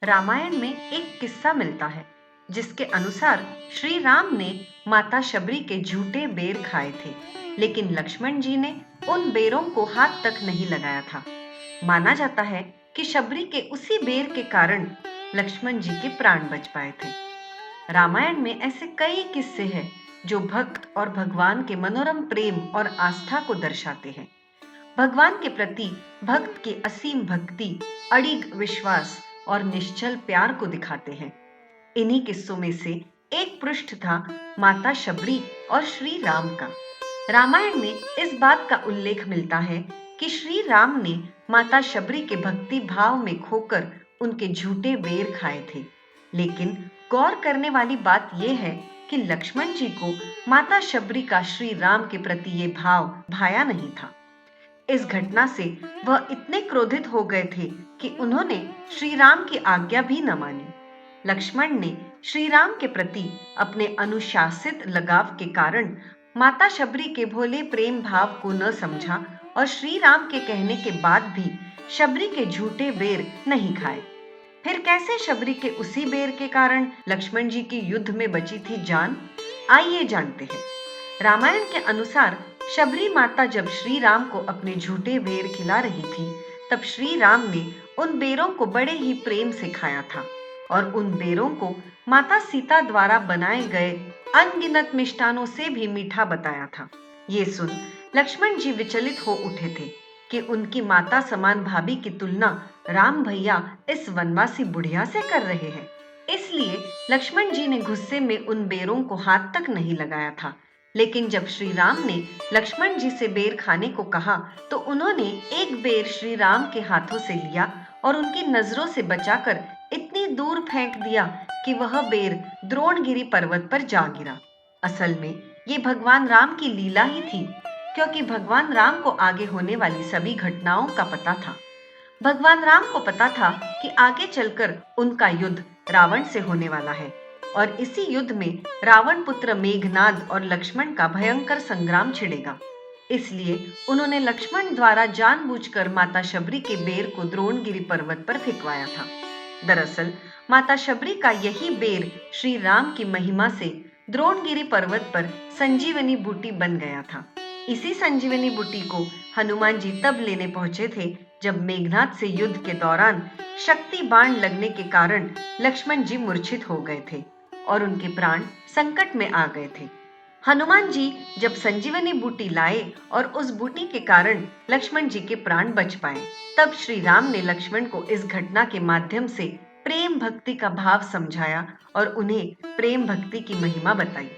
रामायण में एक किस्सा मिलता है जिसके अनुसार श्री राम ने माता शबरी के झूठे बेर खाए थे, लेकिन लक्ष्मण जी ने उन बेरों को हाथ तक नहीं लगाया था। माना जाता है कि शबरी के उसी बेर के कारण लक्ष्मण जी के प्राण बच पाए थे। रामायण में ऐसे कई किस्से हैं जो भक्त और भगवान के मनोरम प्रेम और आस्था को दर्शाते हैं। भगवान के प्रति भक्त की असीम भक्ति, अडिग विश्वास और निश्चल प्यार को दिखाते हैं। इन्हीं किस्सों में से एक पृष्ठ था माता शबरी और श्री राम का। रामायण में इस बात का उल्लेख मिलता है कि श्री राम ने माता शबरी के भक्ति भाव में खोकर उनके झूठे बेर खाए थे। लेकिन गौर करने वाली बात यह है कि लक्ष्मण जी को माता शबरी का श्री राम के प्रति ये भाव भाया नहीं था। इस घटना से वह इतने क्रोधित हो गए थे कि उन्होंने श्री राम की आज्ञा भी न मानी। लक्ष्मण ने श्री राम के प्रति अपने अनुशासित लगाव के कारण माता शबरी के भोले प्रेम भाव को न समझा और श्री राम के कहने के बाद भी शबरी के झूठे बेर नहीं खाए। फिर कैसे शबरी के उसी बेर के कारण लक्ष्मण जी की युद्ध में बची थी जान? आइए जानते हैं। रामायण के अनुसार शबरी माता जब श्री राम को अपने झूठे बेर खिला रही थी, तब श्री राम ने उन बेरों को बड़े ही प्रेम से खाया था और उन बेरों को माता सीता द्वारा बनाए गए अनगिनत मिष्ठानों से भी मीठा बताया था। ये सुन लक्ष्मण जी विचलित हो उठे थे कि उनकी माता समान भाभी की तुलना राम भैया इस वनवासी बुढ़िया से कर रहे हैं। इसलिए लक्ष्मण जी ने गुस्से में उन बेरों को हाथ तक नहीं लगाया था। लेकिन जब श्री राम ने लक्ष्मण जी से बेर खाने को कहा तो उन्होंने एक बेर श्री राम के हाथों से लिया और उनकी नजरों से बचाकर इतनी दूर फेंक दिया कि वह बेर द्रोणगिरी पर्वत पर जा गिरा। असल में ये भगवान राम की लीला ही थी, क्योंकि भगवान राम को आगे होने वाली सभी घटनाओं का पता था। भगवान राम को पता था कि आगे चलकर उनका युद्ध रावण से होने वाला है और इसी युद्ध में रावण पुत्र मेघनाद और लक्ष्मण का भयंकर संग्राम छिड़ेगा। इसलिए उन्होंने लक्ष्मण द्वारा जानबूझकर माता शबरी के बेर को द्रोणगिरी पर्वत पर फेंकवाया था। दरअसल माता शबरी का यही बेर श्री राम की महिमा से द्रोणगिरी पर्वत पर संजीवनी बूटी बन गया था। इसी संजीवनी बूटी को हनुमान जी तब लेने पहुंचे थे जब मेघनाद से युद्ध के दौरान शक्ति बाण लगने के कारण लक्ष्मण जी मूर्छित हो गए थे और उनके प्राण संकट में आ गए थे। हनुमान जी जब संजीवनी बूटी लाए और उस बूटी के कारण लक्ष्मण जी के प्राण बच पाए, तब श्री राम ने लक्ष्मण को इस घटना के माध्यम से प्रेम भक्ति का भाव समझाया और उन्हें प्रेम भक्ति की महिमा बताई।